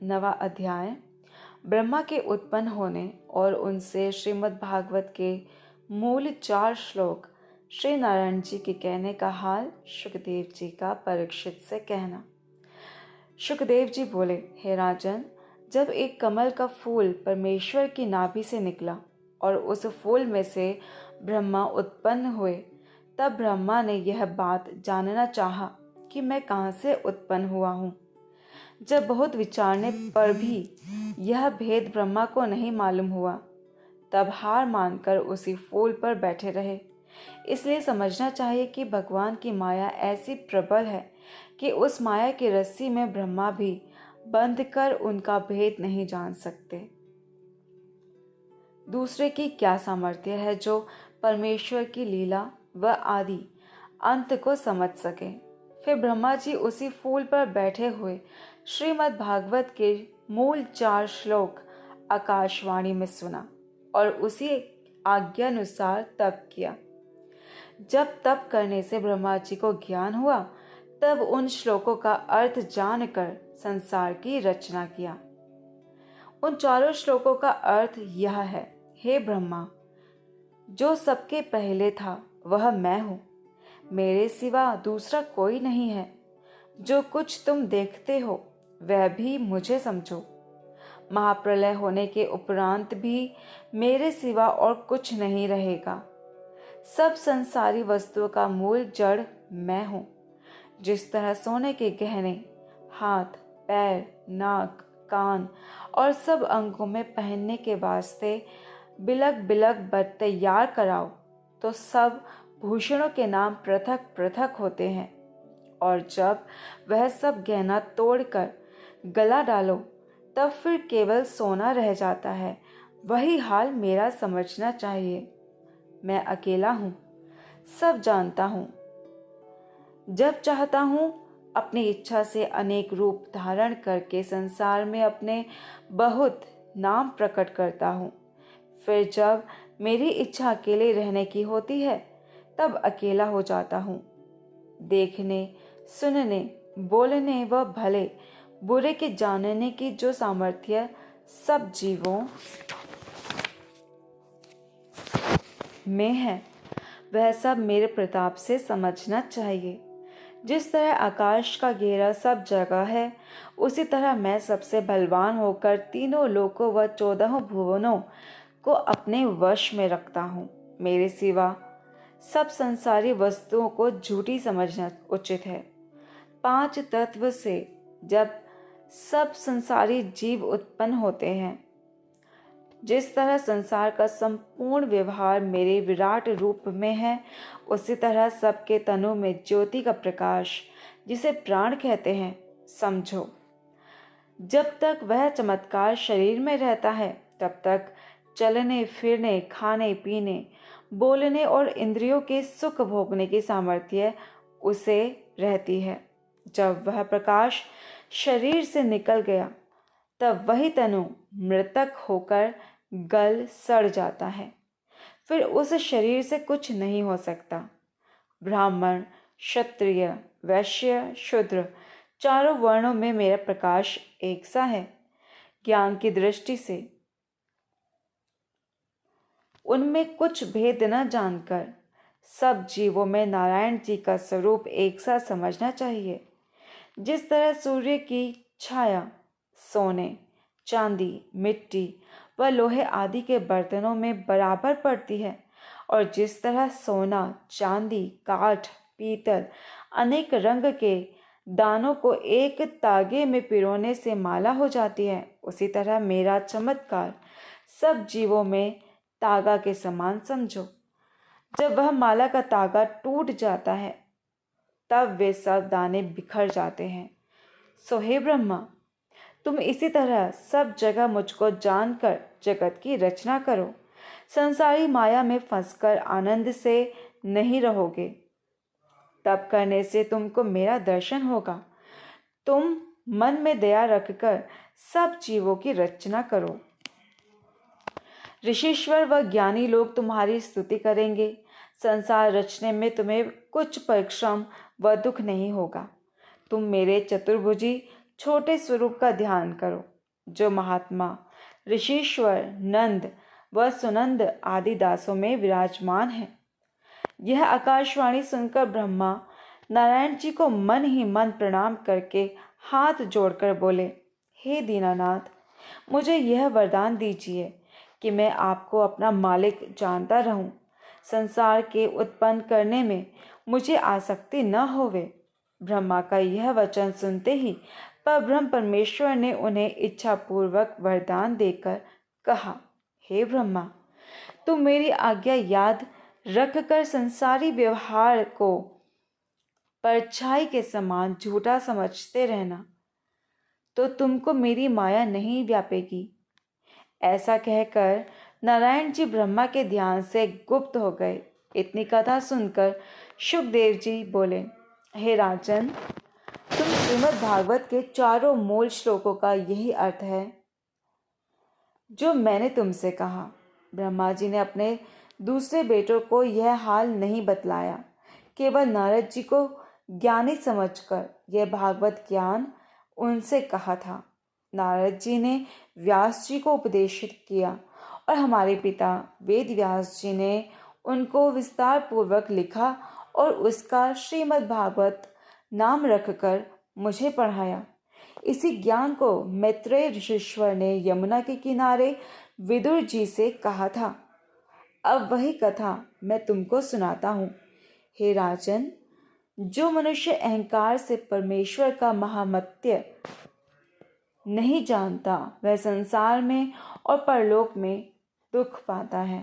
नवा अध्याय। ब्रह्मा के उत्पन्न होने और उनसे श्रीमद् भागवत के मूल 4 श्लोक। श्री नारायण जी के कहने का हाल सुखदेव जी का परीक्षित से कहना। सुखदेव जी बोले, हे राजन, जब एक कमल का फूल परमेश्वर की नाभि से निकला और उस फूल में से ब्रह्मा उत्पन्न हुए, तब ब्रह्मा ने यह बात जानना चाहा कि मैं कहाँ से उत्पन्न हुआ हूँ। जब बहुत विचारने पर भी यह भेद ब्रह्मा को नहीं मालूम हुआ, तब हार मानकर उसी फूल पर बैठे रहे। इसलिए समझना चाहिए कि भगवान की माया ऐसी प्रबल है कि उस माया की रस्सी में ब्रह्मा भी बंध कर उनका भेद नहीं जान सकते। दूसरे की क्या सामर्थ्य है जो परमेश्वर की लीला व आदि अंत को समझ सके। फिर ब्रह्मा जी उसी फूल पर बैठे हुए श्रीमद् भागवत के मूल 4 श्लोक आकाशवाणी में सुना और उसी आज्ञानुसार तप किया। जब तप करने से ब्रह्मा जी को ज्ञान हुआ, तब उन श्लोकों का अर्थ जानकर संसार की रचना किया। उन 4 श्लोकों का अर्थ यह है, हे ब्रह्मा, जो सबके पहले था वह मैं हूँ, मेरे सिवा दूसरा कोई नहीं है। जो कुछ तुम देखते हो वह भी मुझे समझो। महाप्रलय होने के उपरांत भी मेरे सिवा और कुछ नहीं रहेगा। सब संसारी वस्तुओं का मूल जड़ मैं हूँ। जिस तरह सोने के गहने हाथ, पैर, नाक, कान और सब अंगों में पहनने के वास्ते बिलक बिलक बद तैयार कराओ, तो सब भूषणों के नाम पृथक पृथक होते हैं, और जब वह सब गहना तोड़कर गला डालो, तब फिर केवल सोना रह जाता है। वही हाल मेरा समझना चाहिए। मैं अकेला हूँ, सब जानता हूँ। जब चाहता हूँ अपनी इच्छा से अनेक रूप धारण करके संसार में अपने बहुत नाम प्रकट करता हूँ। फिर जब मेरी इच्छा अकेले रहने की होती है, तब अकेला हो जाता हूँ। देखने, सुनने, बोलने व भले बुरे के जानने की जो सामर्थ्य सब जीवों में है, वह सब मेरे प्रताप से समझना चाहिए। जिस तरह आकाश का घेरा सब जगह है, उसी तरह मैं सबसे बलवान होकर तीनों लोकों व 14 भुवनों को अपने वश में रखता हूँ। मेरे सिवा सब संसारी वस्तुओं को झूठी समझना उचित है। 5 तत्व से जब सब संसारी जीव उत्पन्न होते हैं, जिस तरह संसार का संपूर्ण व्यवहार मेरे विराट रूप में है, उसी तरह सबके तनु में ज्योति का प्रकाश, जिसे प्राण कहते हैं, समझो। जब तक वह चमत्कार शरीर में रहता है, तब तक चलने फिरने, खाने पीने, बोलने और इंद्रियों के सुख भोगने की सामर्थ्य उसे रहती है। जब वह प्रकाश शरीर से निकल गया, तब वही तनु मृतक होकर गल सड़ जाता है। फिर उस शरीर से कुछ नहीं हो सकता। ब्राह्मण, क्षत्रिय, वैश्य, शूद्र, चारों वर्णों में मेरा प्रकाश एक सा है। ज्ञान की दृष्टि से उनमें कुछ भेद न जानकर सब जीवों में नारायण जी का स्वरूप एक सा समझना चाहिए। जिस तरह सूर्य की छाया सोने, चांदी, मिट्टी व लोहे आदि के बर्तनों में बराबर पड़ती है, और जिस तरह सोना, चांदी, काठ, पीतल अनेक रंग के दानों को एक तागे में पिरोने से माला हो जाती है, उसी तरह मेरा चमत्कार सब जीवों में तागा के समान समझो। जब वह माला का तागा टूट जाता है, तब वे सब दाने बिखर जाते हैं। सो हे ब्रह्मा, तुम इसी तरह सब जगह मुझको जानकर जगत की रचना करो। संसारी माया में फंसकर आनंद से नहीं रहोगे। तब करने से तुमको मेरा दर्शन होगा। तुम मन में दया रखकर सब जीवों की रचना करो। ऋषीश्वर व ज्ञानी लोग तुम्हारी स्तुति करेंगे। संसार रचने में तुम्हें कुछ परिश्रम व दुख नहीं होगा। तुम मेरे चतुर्भुजी छोटे स्वरूप का ध्यान करो। जो महात्मा ऋषीश्वर, नंद व सुनंद आदि दासों में विराजमान है। यह आकाशवाणी सुनकर ब्रह्मा नारायण जी को मन ही मन प्रणाम करके हाथ जोड़कर बोले, हे दीनानाथ, मुझे यह वरदान दीजिए कि मैं आपको अपना मालिक जानता रहूं, संसार के उत्पन्न करने में मुझे आसक्ति न होवे। ब्रह्मा का यह वचन सुनते ही परब्रह्म परमेश्वर ने उन्हें इच्छापूर्वक वरदान देकर कहा, हे ब्रह्मा, तुम मेरी आज्ञा याद रखकर संसारी व्यवहार को परछाई के समान झूठा समझते रहना, तो तुमको मेरी माया नहीं व्यापेगी। ऐसा कहकर नारायण जी ब्रह्मा के ध्यान से गुप्त हो गए। इतनी कथा सुनकर शुकदेव जी बोले, हे राजन, तुम श्रीमद् भागवत के चारों मूल श्लोकों का यही अर्थ है जो मैंने तुमसे कहा। ब्रह्मा जी ने अपने दूसरे बेटों को यह हाल नहीं बतलाया, केवल नारद जी को ज्ञानी समझकर यह भागवत ज्ञान उनसे कहा था। नारद जी ने व्यास जी को उपदेशित किया और हमारे पिता वेद व्यास जी ने उनको विस्तार पूर्वक लिखा और उसका श्रीमद् भागवत नाम रखकर मुझे पढ़ाया। इसी ज्ञान को मैत्रेय ऋषीश्वर ने यमुना के किनारे विदुर जी से कहा था। अब वही कथा मैं तुमको सुनाता हूँ। हे राजन, जो मनुष्य अहंकार से परमेश्वर का महामत्य नहीं जानता, वह संसार में और परलोक में दुख पाता है।